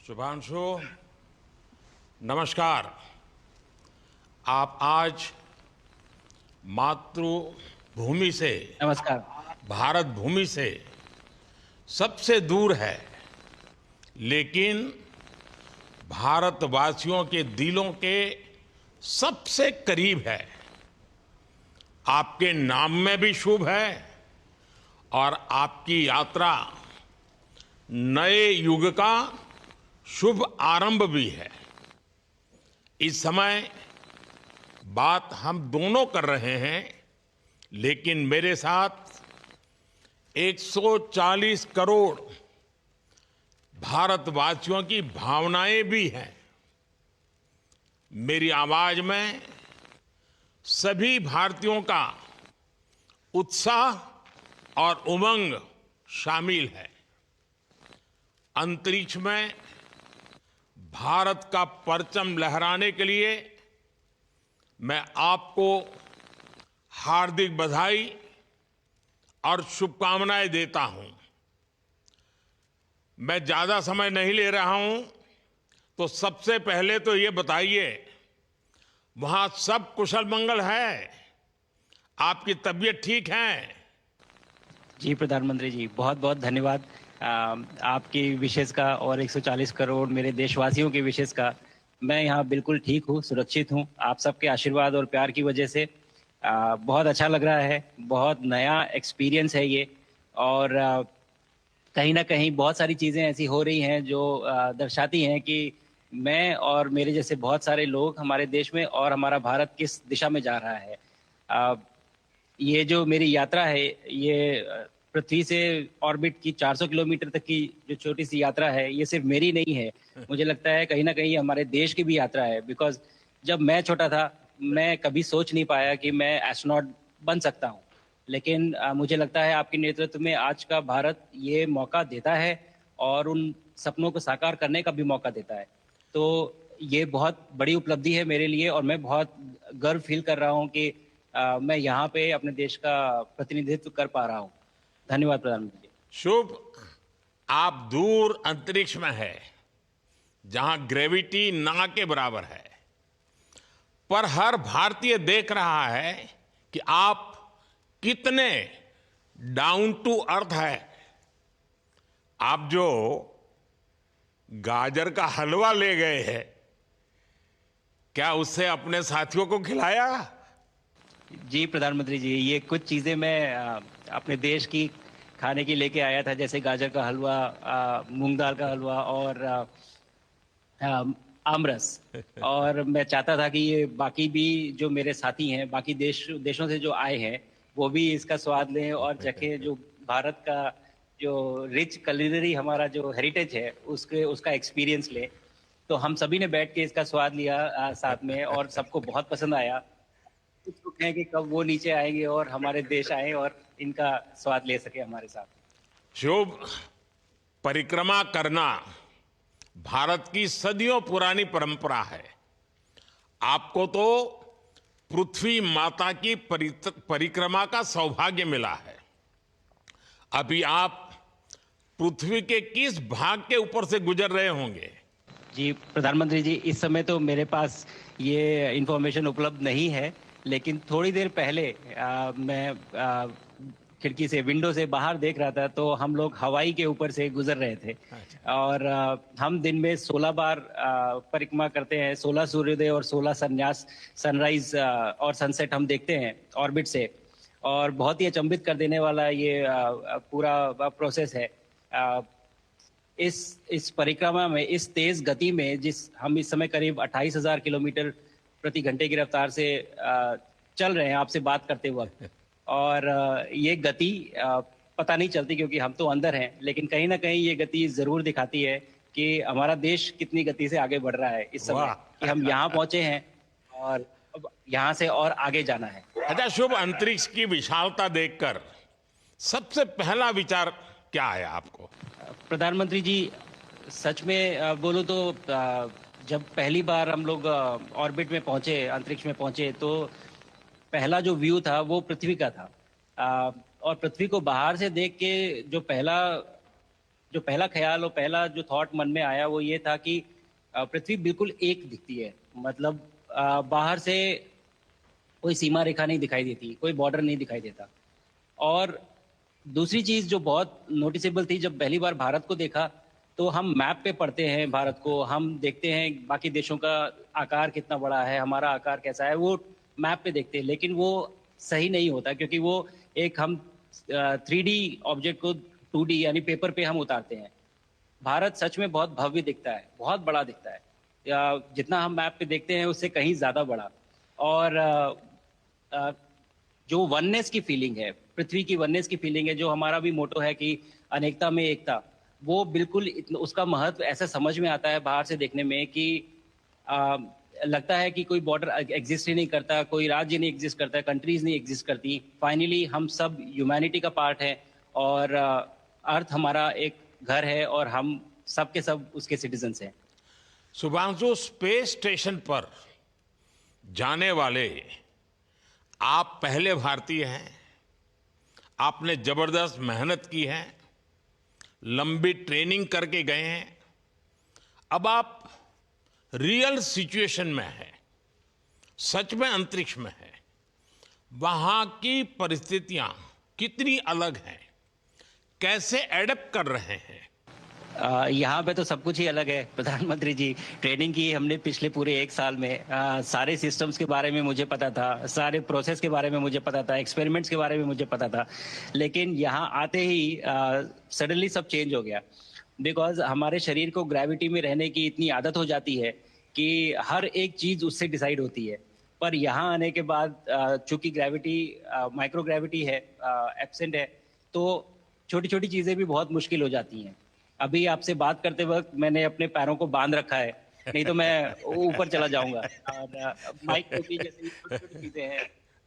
शुभांशु, नमस्कार। आप आज मातृभूमि से, नमस्कार। भारत भूमि से सबसे दूर है, लेकिन भारतवासियों के दिलों के सबसे करीब है। आपके नाम में भी शुभ है और आपकी यात्रा नए युग का शुभ आरंभ भी है। इस समय बात हम दोनों कर रहे हैं, लेकिन मेरे साथ 140 करोड़ भारतवासियों की भावनाएं भी हैं। मेरी आवाज में सभी भारतीयों का उत्साह और उमंग शामिल है। अंतरिक्ष में भारत का परचम लहराने के लिए मैं आपको हार्दिक बधाई और शुभकामनाएं देता हूं। मैं ज्यादा समय नहीं ले रहा हूं, तो सबसे पहले तो ये बताइए, वहां सब कुशल मंगल है? आपकी तबीयत ठीक है? जी प्रधानमंत्री जी, बहुत बहुत धन्यवाद आपकी विशेष का और 140 करोड़ मेरे देशवासियों की विशेष का। मैं यहाँ बिल्कुल ठीक हूँ, सुरक्षित हूँ। आप सबके आशीर्वाद और प्यार की वजह से बहुत अच्छा लग रहा है। बहुत नया एक्सपीरियंस है ये। और कहीं ना कहीं बहुत सारी चीज़ें ऐसी हो रही हैं जो दर्शाती हैं कि मैं और मेरे जैसे बहुत सारे लोग हमारे देश में और हमारा भारत किस दिशा में जा रहा है। अ, ये जो मेरी यात्रा है, ये पृथ्वी से ऑर्बिट की 400 किलोमीटर तक की जो छोटी सी यात्रा है, ये सिर्फ मेरी नहीं है। मुझे लगता है कहीं ना कहीं हमारे देश की भी यात्रा है। बिकॉज जब मैं छोटा था, मैं कभी सोच नहीं पाया कि मैं एस्ट्रोनॉट बन सकता हूँ। लेकिन मुझे लगता है आपके नेतृत्व में आज का भारत ये मौका देता है और उन सपनों को साकार करने का भी मौका देता है। तो ये बहुत बड़ी उपलब्धि है मेरे लिए और मैं बहुत गर्व फील कर रहा हूँ कि मैं यहाँ पे अपने देश का प्रतिनिधित्व कर पा रहा हूँ। धन्यवाद प्रधानमंत्री जी। शुभ। आप दूर अंतरिक्ष में है, जहां ग्रेविटी ना के बराबर है, पर हर भारतीय देख रहा है कि आप कितने डाउन टू अर्थ है। आप जो गाजर का हलवा ले गए हैं, क्या उससे अपने साथियों को खिलाया? जी प्रधानमंत्री जी, ये कुछ चीज़ें मैं अपने देश की खाने की लेके आया था, जैसे गाजर का हलवा, मूंग दाल का हलवा और आमरस। और मैं चाहता था कि ये बाकी भी जो मेरे साथी हैं, बाकी देशों से जो आए हैं, वो भी इसका स्वाद लें और चखें। जो भारत का जो रिच culinary हमारा जो हेरिटेज है, उसके उसका एक्सपीरियंस लें। तो हम सभी ने बैठ के इसका स्वाद लिया साथ में, और सबको बहुत पसंद आया। कुछ लोग हैं कि कब वो नीचे आएंगे और हमारे देश आए और इनका स्वाद ले सके हमारे साथ। शुभ। परिक्रमा करना भारत की सदियों पुरानी परंपरा है। आपको तो पृथ्वी माता की परिक्रमा का सौभाग्य मिला है। अभी आप पृथ्वी के किस भाग के ऊपर से गुजर रहे होंगे? जी प्रधानमंत्री जी, इस समय तो मेरे पास ये इंफॉर्मेशन उपलब्ध नहीं है। लेकिन थोड़ी देर पहले मैं खिड़की से, विंडो से बाहर देख रहा था, तो हम लोग हवाई के ऊपर से गुजर रहे थे। अच्छा। और हम दिन में 16 बार परिक्रमा करते हैं। 16 सूर्योदय और 16 संन्यास, सनराइज और सनसेट हम देखते हैं ऑर्बिट से। और बहुत ही अचंभित कर देने वाला ये पूरा प्रोसेस है। इस परिक्रमा में, इस तेज गति में, जिस हम इस समय करीब 28,000 किलोमीटर प्रति घंटे की रफ्तार से चल रहे हैं आपसे बात करते वक्त। और ये गति पता नहीं चलती क्योंकि हम तो अंदर हैं, लेकिन कहीं ना कहीं ये गति जरूर दिखाती है कि हमारा देश कितनी गति से आगे बढ़ रहा है इस समय, वाह। कि हम यहाँ पहुंचे हैं और अब यहाँ से और आगे जाना है। अच्छा शुभ, अंतरिक्ष की विशालता देखकर सबसे पहला विचार क्या आया आपको? प्रधानमंत्री जी, सच में बोलो तो जब पहली बार हम लोग ऑर्बिट में पहुंचे, अंतरिक्ष में पहुंचे, तो पहला जो व्यू था वो पृथ्वी का था। और पृथ्वी को बाहर से देख के जो पहला जो पहला ख्याल और पहला जो थॉट मन में आया वो ये था कि पृथ्वी बिल्कुल एक दिखती है। मतलब बाहर से कोई सीमा रेखा नहीं दिखाई देती, कोई बॉर्डर नहीं दिखाई देता। और दूसरी चीज जो बहुत नोटिसेबल थी, जब पहली बार भारत को देखा तो हम मैप पे पढ़ते हैं भारत को, हम देखते हैं बाकी देशों का आकार कितना बड़ा है, हमारा आकार कैसा है, वो मैप पे देखते हैं। लेकिन वो सही नहीं होता, क्योंकि वो एक हम 3D ऑब्जेक्ट को 2D यानी पेपर पे हम उतारते हैं। भारत सच में बहुत भव्य दिखता है, बहुत बड़ा दिखता है, या जितना हम मैप पे देखते हैं उससे कहीं ज्यादा बड़ा। और अ, जो वननेस की फीलिंग है, पृथ्वी की वननेस की फीलिंग है, जो हमारा भी मोटो है कि अनेकता में एकता, वो बिल्कुल उसका महत्व ऐसा समझ में आता है बाहर से देखने में कि आ, लगता है कि कोई बॉर्डर एग्जिस्ट ही नहीं करता, कोई राज्य नहीं एग्जिस्ट करता, कंट्रीज नहीं एग्जिस्ट करती। फाइनली हम सब ह्यूमैनिटी का पार्ट है, और अर्थ हमारा एक घर है, और हम सब के सब उसके सिटीजन्स हैं। शुभांशु, स्पेस स्टेशन पर जाने वाले आप पहले भारतीय हैं। आपने जबरदस्त मेहनत की है, लंबी ट्रेनिंग करके गए हैं। अब आप रियल सिचुएशन में हैं, सच में अंतरिक्ष में हैं। वहां की परिस्थितियां कितनी अलग हैं, कैसे एडप्ट कर रहे हैं? यहाँ पे तो सब कुछ ही अलग है प्रधानमंत्री जी। ट्रेनिंग की हमने पिछले पूरे 1 साल में। सारे सिस्टम्स के बारे में मुझे पता था, सारे प्रोसेस के बारे में मुझे पता था, एक्सपेरिमेंट्स के बारे में मुझे पता था। लेकिन यहाँ आते ही सडनली सब चेंज हो गया, बिकॉज हमारे शरीर को ग्रेविटी में रहने की इतनी आदत हो जाती है कि हर एक चीज उससे डिसाइड होती है। पर यहाँ आने के बाद चूंकि ग्रेविटी माइक्रो ग्रेविटी है, एब्सेंट है, तो छोटी छोटी चीजें भी बहुत मुश्किल हो जाती हैं। अभी आपसे बात करते वक्त मैंने अपने पैरों को बांध रखा है, नहीं तो मैं ऊपर चला जाऊंगा। और माइक पे भी जैसे छोटी छोटी चीजें हैं,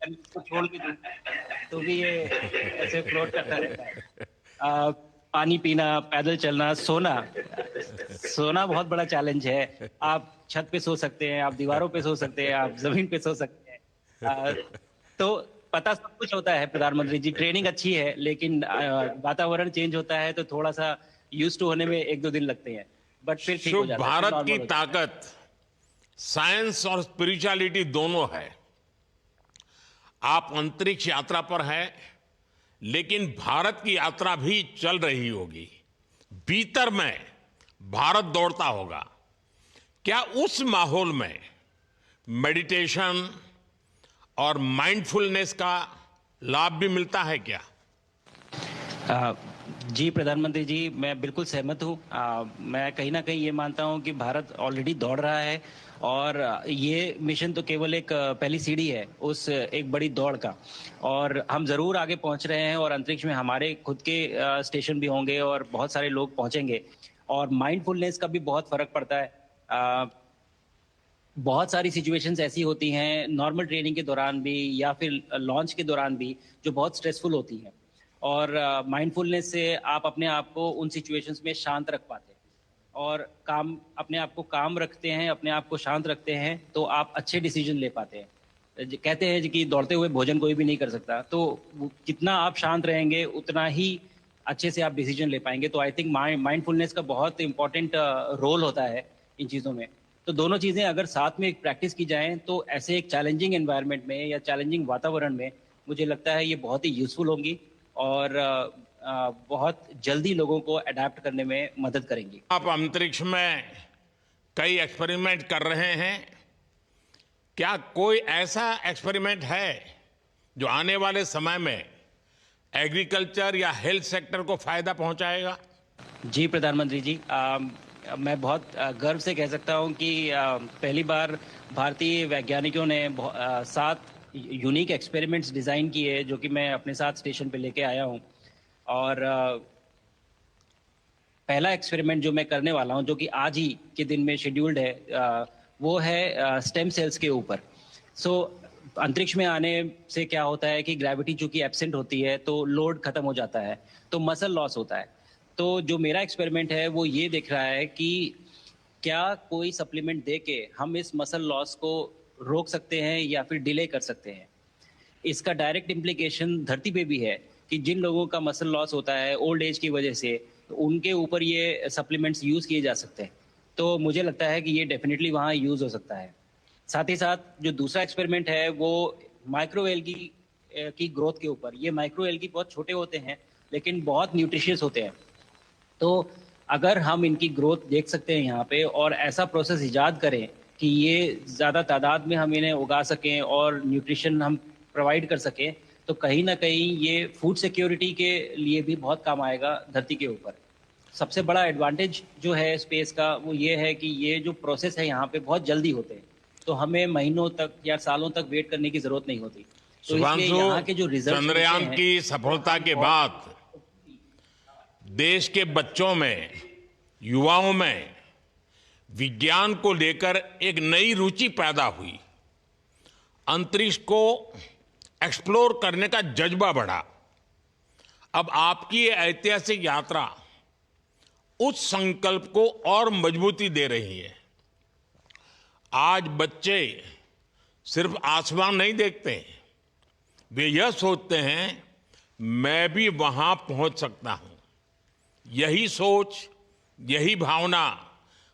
अगर इसको छोड़ भी दूं तो भी ये ऐसे फ्लोट करता रहता है। पानी पीना, पैदल चलना, सोना। सोना बहुत बड़ा चैलेंज है। आप छत पे सो सकते हैं, आप दीवारों पे सो सकते हैं, आप जमीन पे सो सकते हैं। तो पता सब कुछ होता है प्रधानमंत्री जी, ट्रेनिंग अच्छी है, लेकिन वातावरण चेंज होता है तो थोड़ा सा यूज टू होने में 1-2 दिन लगते हैं, बट फिर ठीक हो शुभ, जाता है, फिर भारत नॉर्मल की हो जाता है। ताकत साइंस और स्पिरिचुअलिटी दोनों है। आप अंतरिक्ष यात्रा पर हैं, लेकिन भारत की यात्रा भी चल रही होगी। भीतर में भारत दौड़ता होगा। क्या उस माहौल में मेडिटेशन और माइंडफुलनेस का लाभ भी मिलता है क्या? अ, जी प्रधानमंत्री जी, मैं बिल्कुल सहमत हूँ। मैं कहीं ना कहीं ये मानता हूँ कि भारत ऑलरेडी दौड़ रहा है, और ये मिशन तो केवल एक पहली सीढ़ी है उस एक बड़ी दौड़ का। और हम जरूर आगे पहुंच रहे हैं, और अंतरिक्ष में हमारे खुद के स्टेशन भी होंगे और बहुत सारे लोग पहुंचेंगे। और माइंडफुलनेस का भी बहुत फर्क पड़ता है। अ, बहुत सारी सिचुएशंस ऐसी होती हैं नॉर्मल ट्रेनिंग के दौरान भी, या फिर लॉन्च के दौरान भी, जो बहुत स्ट्रेसफुल होती हैं। और माइंडफुलनेस से आप अपने आप को उन सिचुएशंस में शांत रख पाते हैं, और काम अपने आप को काम रखते हैं, अपने आप को शांत रखते हैं, तो आप अच्छे डिसीजन ले पाते हैं। कहते हैं कि दौड़ते हुए भोजन कोई भी नहीं कर सकता, तो जितना आप शांत रहेंगे उतना ही अच्छे से आप डिसीजन ले पाएंगे। तो आई थिंक माइंडफुलनेस का बहुत इंपॉर्टेंट रोल होता है इन चीज़ों में। तो दोनों चीज़ें अगर साथ में प्रैक्टिस की जाएं तो ऐसे एक चैलेंजिंग एनवायरनमेंट में या चैलेंजिंग वातावरण में मुझे लगता है ये बहुत ही यूजफुल होंगी, और बहुत जल्दी लोगों को अडेप्ट करने में मदद करेंगी। आप अंतरिक्ष में कई एक्सपेरिमेंट कर रहे हैं। क्या कोई ऐसा एक्सपेरिमेंट है जो आने वाले समय में एग्रीकल्चर या हेल्थ सेक्टर को फायदा पहुंचाएगा? जी प्रधानमंत्री जी, मैं बहुत गर्व से कह सकता हूं कि पहली बार भारतीय वैज्ञानिकों ने 7 यूनिक एक्सपेरिमेंट्स डिज़ाइन किए, जो कि मैं अपने साथ स्टेशन पे लेके आया हूं। और पहला एक्सपेरिमेंट जो मैं करने वाला हूं, जो कि आज ही के दिन में शेड्यूल्ड है, वो है स्टेम सेल्स के ऊपर। सो अंतरिक्ष में आने से क्या होता है कि ग्रेविटी चूंकि एब्सेंट होती है तो लोड खत्म हो जाता है, तो मसल लॉस होता है। तो जो मेरा एक्सपेरिमेंट है वो ये देख रहा है कि क्या कोई सप्लीमेंट दे के हम इस मसल लॉस को रोक सकते हैं या फिर डिले कर सकते हैं। इसका डायरेक्ट इम्प्लीकेशन धरती पे भी है कि जिन लोगों का मसल लॉस होता है ओल्ड एज की वजह से, उनके ऊपर ये सप्लीमेंट्स यूज़ किए जा सकते हैं। तो मुझे लगता है कि ये डेफ़िनिटली वहाँ यूज़ हो सकता है। साथ ही साथ जो दूसरा एक्सपेरिमेंट है वो माइक्रो एल्गी की ग्रोथ के ऊपर। ये माइक्रो एल्गी बहुत छोटे होते हैं, लेकिन बहुत न्यूट्रिशियस होते हैं। तो अगर हम इनकी ग्रोथ देख सकते हैं यहाँ पे और ऐसा प्रोसेस इजाद करें कि ये ज़्यादा तादाद में हम इन्हें उगा सकें और न्यूट्रिशन हम प्रोवाइड कर सकें, तो कहीं न कहीं ये फूड सिक्योरिटी के लिए भी बहुत काम आएगा धरती के ऊपर। सबसे बड़ा एडवांटेज जो है स्पेस का वो ये है कि ये जो प्रोसेस है यहाँ पे बहुत जल्दी होते हैं। तो हमें महीनों तक या सालों तक वेट करने की ज़रूरत नहीं होती। तो इसलिए शुभांशु, यहाँ के जो रिज़ल्ट्स मिलते चंद्रयान हैं की सफलता के बाद देश के बच्चों में, युवाओं में विज्ञान को लेकर एक नई रुचि पैदा हुई। अंतरिक्ष को एक्सप्लोर करने का जज्बा बढ़ा। अब आपकी ये ऐतिहासिक यात्रा उस संकल्प को और मजबूती दे रही है। आज बच्चे सिर्फ आसमान नहीं देखते, वे यह सोचते हैं मैं भी वहां पहुंच सकता हूं। यही सोच, यही भावना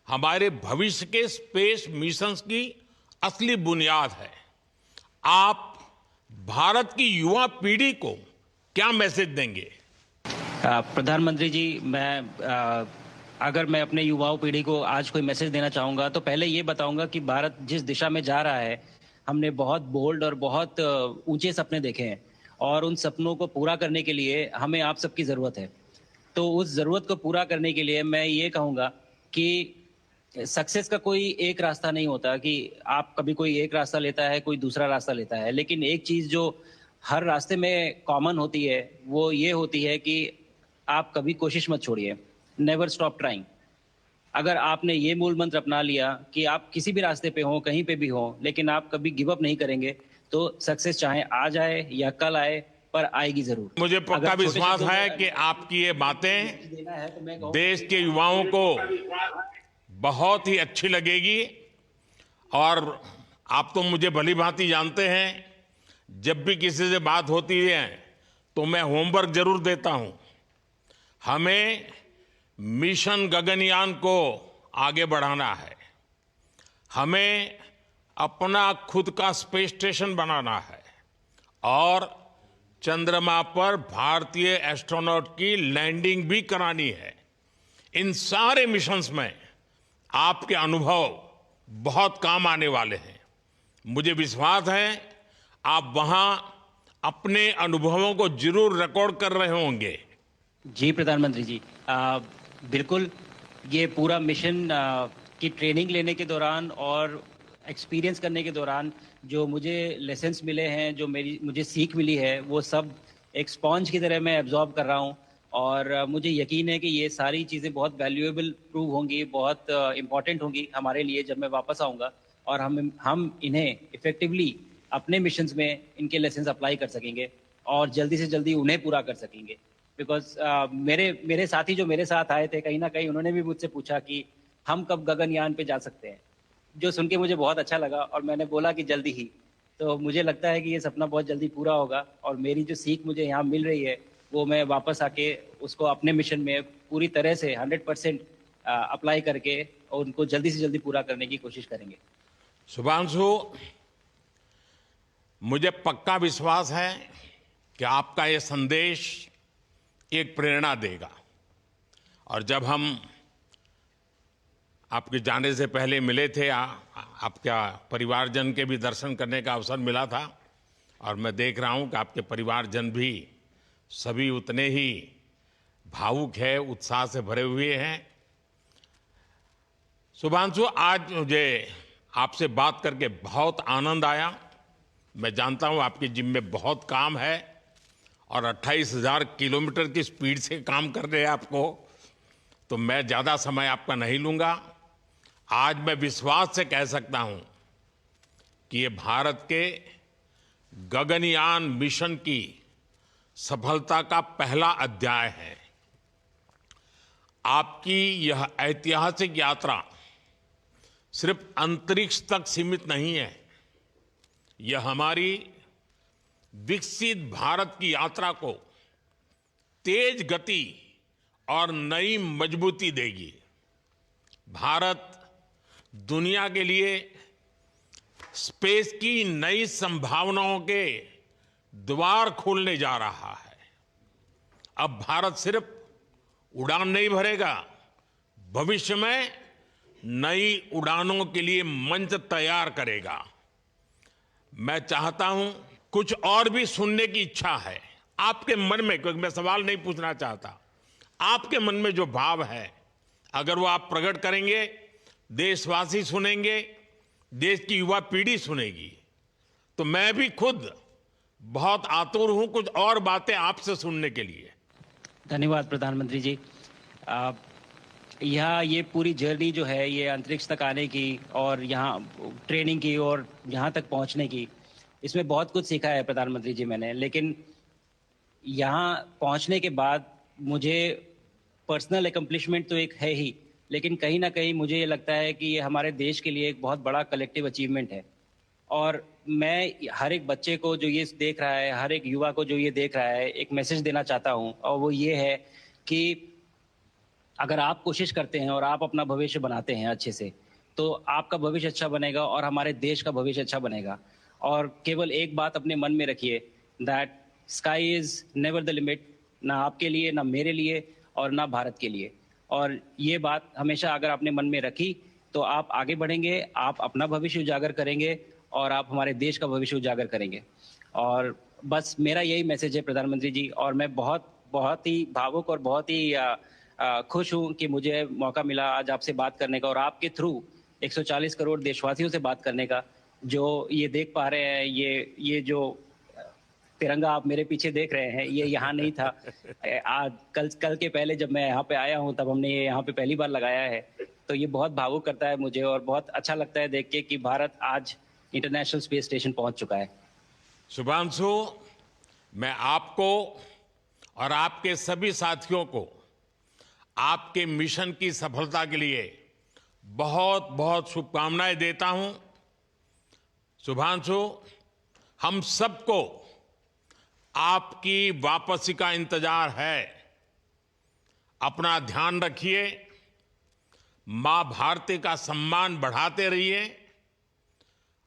हमारे भविष्य के स्पेस मिशंस की असली बुनियाद है। आप भारत की युवा पीढ़ी को क्या मैसेज देंगे? प्रधानमंत्री जी, अगर मैं अपने युवाओं पीढ़ी को आज कोई मैसेज देना चाहूँगा तो पहले ये बताऊँगा कि भारत जिस दिशा में जा रहा है, हमने बहुत बोल्ड और बहुत ऊंचे सपने देखे हैं और उन सपनों को पूरा करने के लिए हमें आप सबकी ज़रूरत है। तो उस ज़रूरत को पूरा करने के लिए मैं ये कहूँगा कि सक्सेस का कोई एक रास्ता नहीं होता कि आप कभी कोई एक रास्ता लेता है, कोई दूसरा रास्ता लेता है। लेकिन एक चीज़ जो हर रास्ते में कॉमन होती है, वो ये होती है कि आप कभी कोशिश मत छोड़िए। Never stop trying. अगर आपने ये मूल मंत्र अपना लिया कि आप किसी भी रास्ते पे हों, कहीं पे भी हों, लेकिन आप कभी गिव अप नहीं करेंगे, तो सक्सेस चाहे आज आए या कल आए, पर आएगी ज़रूर। मुझे पक्का अगर छोटे विश्वास शब्दों है में कि आपकी ये बातें देना है तो मैं कहूँ देश के युवाओं को बहुत ही अच्छी लगेगी। और आप तो मुझे भली भांति जानते हैं, जब भी किसी से बात होती है तो मैं होमवर्क जरूर देता हूं। हमें मिशन गगनयान को आगे बढ़ाना है। हमें अपना खुद का स्पेस स्टेशन बनाना है और चंद्रमा पर भारतीय एस्ट्रोनॉट की लैंडिंग भी करानी है। इन सारे मिशंस में आपके अनुभव बहुत काम आने वाले हैं। मुझे विश्वास है आप वहां अपने अनुभवों को जरूर रिकॉर्ड कर रहे होंगे। जी प्रधानमंत्री जी, बिल्कुल। ये पूरा मिशन की ट्रेनिंग लेने के दौरान और एक्सपीरियंस करने के दौरान जो मुझे लेसन्स मिले हैं, जो मुझे सीख मिली है, वो सब एक स्पॉन्ज की तरह मैं एब्जॉर्ब कर रहा हूँ। और मुझे यकीन है कि ये सारी चीज़ें बहुत वैल्यूएबल प्रूव होंगी, बहुत इम्पॉर्टेंट होंगी हमारे लिए जब मैं वापस आऊँगा। और हम इन्हें इफ़ेक्टिवली अपने मिशंस में इनके लेसन्स अप्लाई कर सकेंगे और जल्दी से जल्दी उन्हें पूरा कर सकेंगे। बिकॉज़ मेरे साथी जो मेरे साथ आए थे, कहीं न कहीं उन्होंने भी मुझसे पूछा कि हम कब गगनयान पे जा सकते हैं? जो सुन के मुझे बहुत अच्छा लगा और मैंने बोला कि जल्दी ही। तो मुझे लगता है कि ये सपना बहुत जल्दी पूरा होगा और मेरी जो सीख मुझे यहाँ मिल रही है, वो मैं वापस आके उसको अपने मिशन में पूरी तरह से 100% अप्लाई करके और उनको जल्दी से जल्दी पूरा करने की कोशिश करेंगे। शुभांशु, मुझे पक्का विश्वास है कि आपका ये संदेश एक प्रेरणा देगा। और जब हम आपके जाने से पहले मिले थे, आपका परिवारजन के भी दर्शन करने का अवसर मिला था और मैं देख रहा हूं कि आपके परिवारजन भी सभी उतने ही भावुक है, उत्साह से भरे हुए हैं। शुभांशु, आज मुझे आपसे बात करके बहुत आनंद आया। मैं जानता हूं आपकी जिम में बहुत काम है और 28,000 किलोमीटर की स्पीड से काम कर रहे हैं आपको, तो मैं ज़्यादा समय आपका नहीं लूँगा। आज मैं विश्वास से कह सकता हूं कि ये भारत के गगनयान मिशन की सफलता का पहला अध्याय है। आपकी यह ऐतिहासिक यात्रा सिर्फ अंतरिक्ष तक सीमित नहीं है, यह हमारी विकसित भारत की यात्रा को तेज गति और नई मजबूती देगी। भारत दुनिया के लिए स्पेस की नई संभावनाओं के द्वार खोलने जा रहा है। अब भारत सिर्फ उड़ान नहीं भरेगा, भविष्य में नई उड़ानों के लिए मंच तैयार करेगा। मैं चाहता हूं, कुछ और भी सुनने की इच्छा है आपके मन में, क्योंकि मैं सवाल नहीं पूछना चाहता, आपके मन में जो भाव है अगर वो आप प्रकट करेंगे, देशवासी सुनेंगे, देश की युवा पीढ़ी सुनेगी, तो मैं भी खुद बहुत आतुर हूं कुछ और बातें आपसे सुनने के लिए। धन्यवाद प्रधानमंत्री जी। यहाँ ये पूरी जर्नी जो है, ये अंतरिक्ष तक आने की और यहाँ ट्रेनिंग की और यहाँ तक पहुँचने की, इसमें बहुत कुछ सीखा है प्रधानमंत्री जी मैंने। लेकिन यहाँ पहुँचने के बाद मुझे पर्सनल एकम्प्लिशमेंट तो एक है ही, लेकिन कहीं ना कहीं मुझे ये लगता है कि ये हमारे देश के लिए एक बहुत बड़ा कलेक्टिव अचीवमेंट है। और मैं हर एक बच्चे को जो ये देख रहा है, हर एक युवा को जो ये देख रहा है, एक मैसेज देना चाहता हूँ, और वो ये है कि अगर आप कोशिश करते हैं और आप अपना भविष्य बनाते हैं अच्छे से, तो आपका भविष्य अच्छा बनेगा और हमारे देश का भविष्य अच्छा बनेगा। और केवल एक बात अपने मन में रखिए, that sky is never the limit, ना आपके लिए, ना मेरे लिए और ना भारत के लिए। और ये बात हमेशा अगर आपने मन में रखी तो आप आगे बढ़ेंगे, आप अपना भविष्य उजागर करेंगे और आप हमारे देश का भविष्य उजागर करेंगे। और बस मेरा यही मैसेज है प्रधानमंत्री जी। और मैं बहुत ही भावुक और बहुत ही खुश हूं कि मुझे मौका मिला आज आपसे बात करने का और आपके थ्रू 140 करोड़ देशवासियों से बात करने का। जो ये देख पा रहे हैं, ये जो तिरंगा आप मेरे पीछे देख रहे हैं, ये यहाँ नहीं था। आज कल के पहले जब मैं यहाँ पे आया हूँ तब हमने ये यहाँ पे पहली बार लगाया है। तो ये बहुत भावुक करता है मुझे और बहुत अच्छा लगता है देख के कि भारत आज इंटरनेशनल स्पेस स्टेशन पहुंच चुका है। शुभांशु, मैं आपको और आपके सभी साथियों को आपके मिशन की सफलता के लिए बहुत बहुत शुभकामनाएं देता हूं। शुभांशु, हम सबको आपकी वापसी का इंतजार है। अपना ध्यान रखिए, मां भारती का सम्मान बढ़ाते रहिए।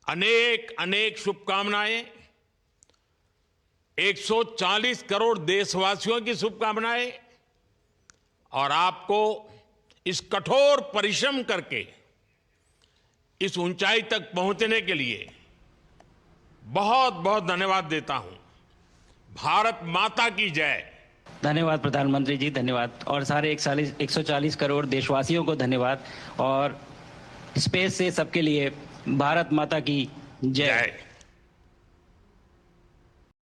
अनेक अनेक शुभकामनाएं, 140 करोड़ देशवासियों की शुभकामनाएं, और आपको इस कठोर परिश्रम करके इस ऊंचाई तक पहुंचने के लिए बहुत बहुत धन्यवाद देता हूं। भारत माता की जय। धन्यवाद प्रधानमंत्री जी, धन्यवाद। और सारे 140 करोड़ देशवासियों को धन्यवाद। और स्पेस से सबके लिए भारत माता की जय।